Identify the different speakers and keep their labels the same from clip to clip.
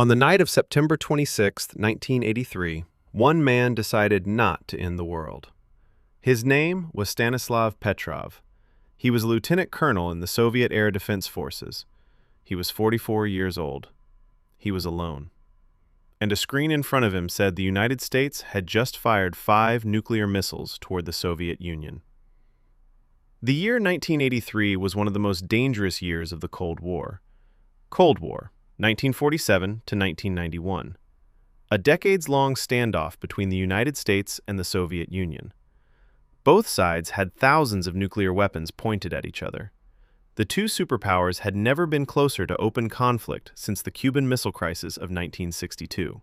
Speaker 1: On the night of September 26, 1983, one man decided not to end the world. His name was Stanislav Petrov. He was a lieutenant colonel in the Soviet Air Defense Forces. He was 44 years old. He was alone. And a screen in front of him said the United States had just fired 5 nuclear missiles toward the Soviet Union. The year 1983 was one of the most dangerous years of the Cold War. Cold War, 1947 to 1991. A decades-long standoff between the United States and the Soviet Union. Both sides had thousands of nuclear weapons pointed at each other. The two superpowers had never been closer to open conflict since the Cuban Missile Crisis of 1962.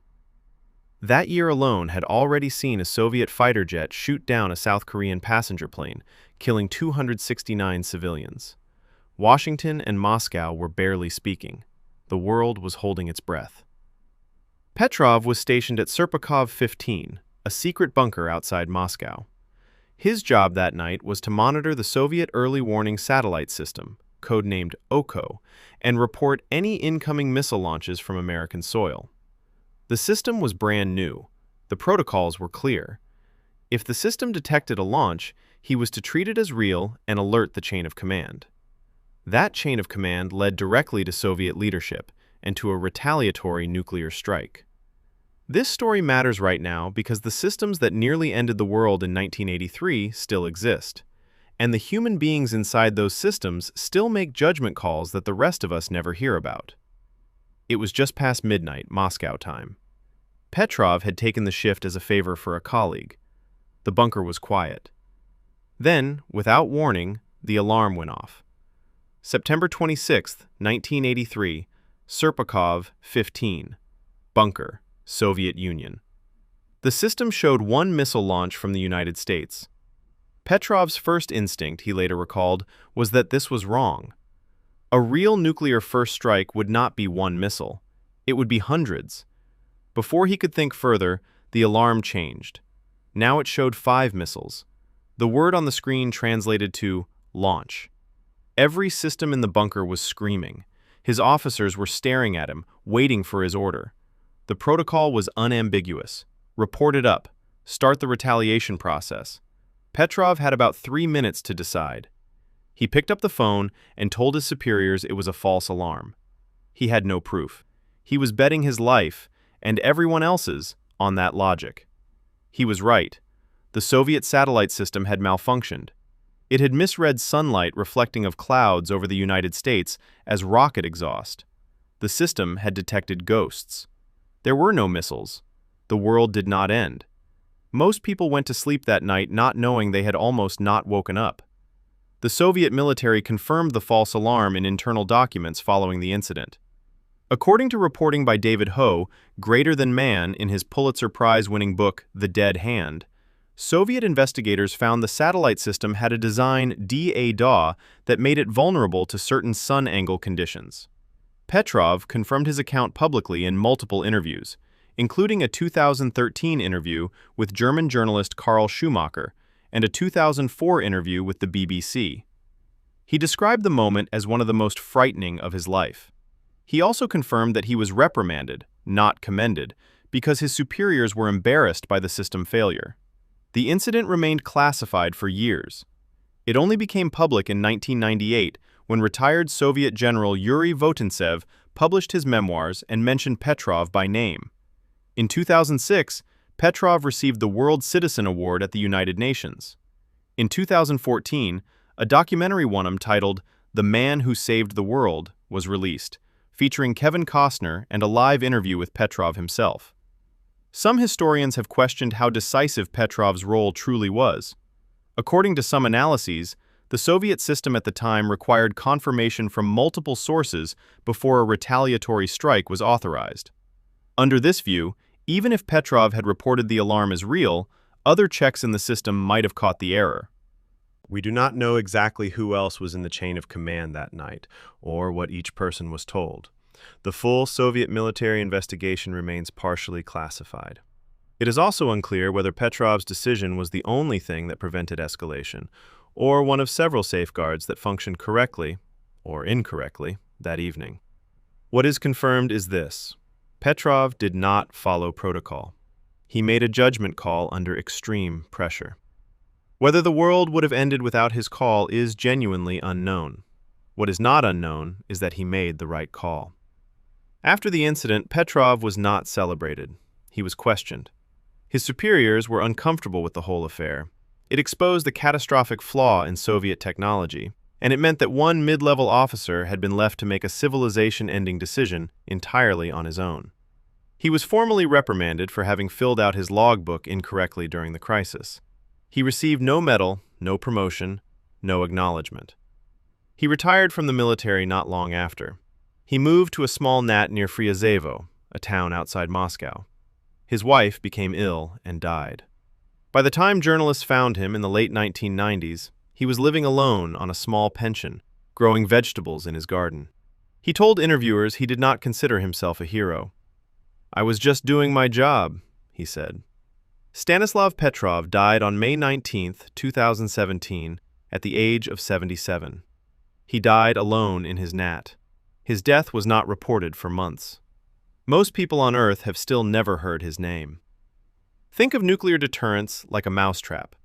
Speaker 1: That year alone had already seen a Soviet fighter jet shoot down a South Korean passenger plane, killing 269 civilians. Washington and Moscow were barely speaking. The world was holding its breath. Petrov was stationed at Serpukhov 15, a secret bunker outside Moscow. His job that night was to monitor the Soviet early warning satellite system, codenamed OKO, and report any incoming missile launches from American soil. The system was brand new. The protocols were clear. If the system detected a launch, he was to treat it as real and alert the chain of command. That chain of command led directly to Soviet leadership and to a retaliatory nuclear strike. This story matters right now because the systems that nearly ended the world in 1983 still exist, and the human beings inside those systems still make judgment calls that the rest of us never hear about. It was just past midnight, Moscow time. Petrov had taken the shift as a favor for a colleague. The bunker was quiet. Then, without warning, the alarm went off. September 26, 1983, Serpukhov 15, bunker, Soviet Union. The system showed one missile launch from the United States. Petrov's first instinct, he later recalled, was that this was wrong. A real nuclear first strike would not be one missile. It would be hundreds. Before he could think further, the alarm changed. Now it showed 5 missiles. The word on the screen translated to launch. Every system in the bunker was screaming. His officers were staring at him, waiting for his order. The protocol was unambiguous. Report it up. Start the retaliation process. Petrov had about 3 minutes to decide. He picked up the phone and told his superiors it was a false alarm. He had no proof. He was betting his life, and everyone else's, on that logic. He was right. The Soviet satellite system had malfunctioned. It had misread sunlight reflecting of clouds over the United States as rocket exhaust. The system had detected ghosts. There were no missiles. The world did not end. Most people went to sleep that night not knowing they had almost not woken up. The Soviet military confirmed the false alarm in internal documents following the incident. According to reporting by David Ho, Greater Than Man, in his Pulitzer Prize-winning book The Dead Hand, Soviet investigators found the satellite system had a design DA-DA that made it vulnerable to certain sun angle conditions. Petrov confirmed his account publicly in multiple interviews, including a 2013 interview with German journalist Karl Schumacher and a 2004 interview with the BBC. He described the moment as one of the most frightening of his life. He also confirmed that he was reprimanded, not commended, because his superiors were embarrassed by the system failure. The incident remained classified for years. It only became public in 1998 when retired Soviet General Yuri Votintsev published his memoirs and mentioned Petrov by name. In 2006, Petrov received the World Citizen Award at the United Nations. In 2014, a documentary won him titled The Man Who Saved the World was released, featuring Kevin Costner and a live interview with Petrov himself. Some historians have questioned how decisive Petrov's role truly was. According to some analyses, the Soviet system at the time required confirmation from multiple sources before a retaliatory strike was authorized. Under this view, even if Petrov had reported the alarm as real, other checks in the system might have caught the error. We do not know exactly who else was in the chain of command that night, or what each person was told. The full Soviet military investigation remains partially classified. It is also unclear whether Petrov's decision was the only thing that prevented escalation, or one of several safeguards that functioned correctly, or incorrectly, that evening. What is confirmed is this. Petrov did not follow protocol. He made a judgment call under extreme pressure. Whether the world would have ended without his call is genuinely unknown. What is not unknown is that he made the right call. After the incident, Petrov was not celebrated. He was questioned. His superiors were uncomfortable with the whole affair. It exposed the catastrophic flaw in Soviet technology, and it meant that one mid-level officer had been left to make a civilization-ending decision entirely on his own. He was formally reprimanded for having filled out his logbook incorrectly during the crisis. He received no medal, no promotion, no acknowledgement. He retired from the military not long after. He moved to a small nat near Fryazevo, a town outside Moscow. His wife became ill and died. By the time journalists found him in the late 1990s, he was living alone on a small pension, growing vegetables in his garden. He told interviewers he did not consider himself a hero. "I was just doing my job," he said. Stanislav Petrov died on May 19, 2017, at the age of 77. He died alone in his nat. His death was not reported for months. Most people on Earth have still never heard his name. Think of nuclear deterrence like a mousetrap.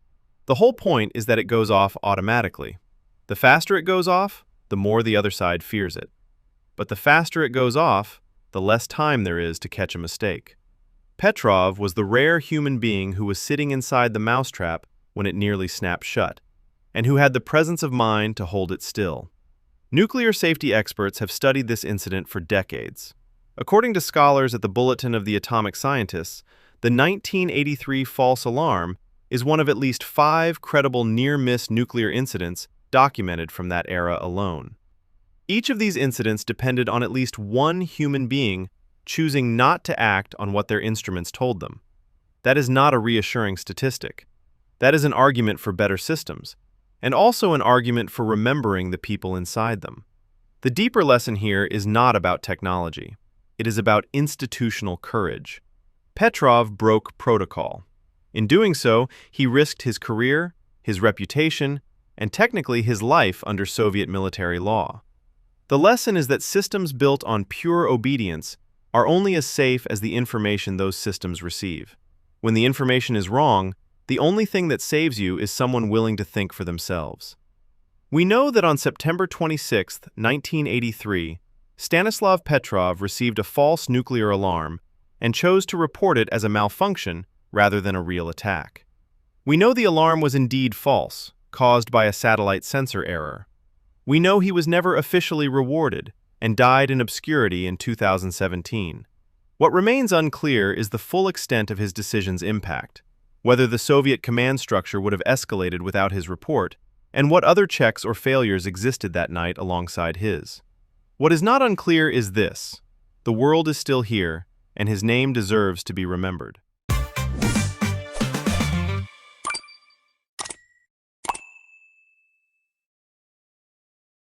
Speaker 1: The whole point is that it goes off automatically. The faster it goes off, the more the other side fears it. But the faster it goes off, the less time there is to catch a mistake. Petrov was the rare human being who was sitting inside the mousetrap when it nearly snapped shut, and who had the presence of mind to hold it still. Nuclear safety experts have studied this incident for decades. According to scholars at the Bulletin of the Atomic Scientists, the 1983 false alarm is one of at least 5 credible near-miss nuclear incidents documented from that era alone. Each of these incidents depended on at least one human being choosing not to act on what their instruments told them. That is not a reassuring statistic. That is an argument for better systems, and also an argument for remembering the people inside them. The deeper lesson here is not about technology. It is about institutional courage. Petrov broke protocol. In doing so, he risked his career, his reputation, and technically his life under Soviet military law. The lesson is that systems built on pure obedience are only as safe as the information those systems receive. When the information is wrong, the only thing that saves you is someone willing to think for themselves. We know that on September 26, 1983, Stanislav Petrov received a false nuclear alarm and chose to report it as a malfunction rather than a real attack. We know the alarm was indeed false, caused by a satellite sensor error. We know he was never officially rewarded and died in obscurity in 2017. What remains unclear is the full extent of his decision's impact, whether the Soviet command structure would have escalated without his report, and what other checks or failures existed that night alongside his. What is not unclear is this: the world is still here, and his name deserves to be remembered.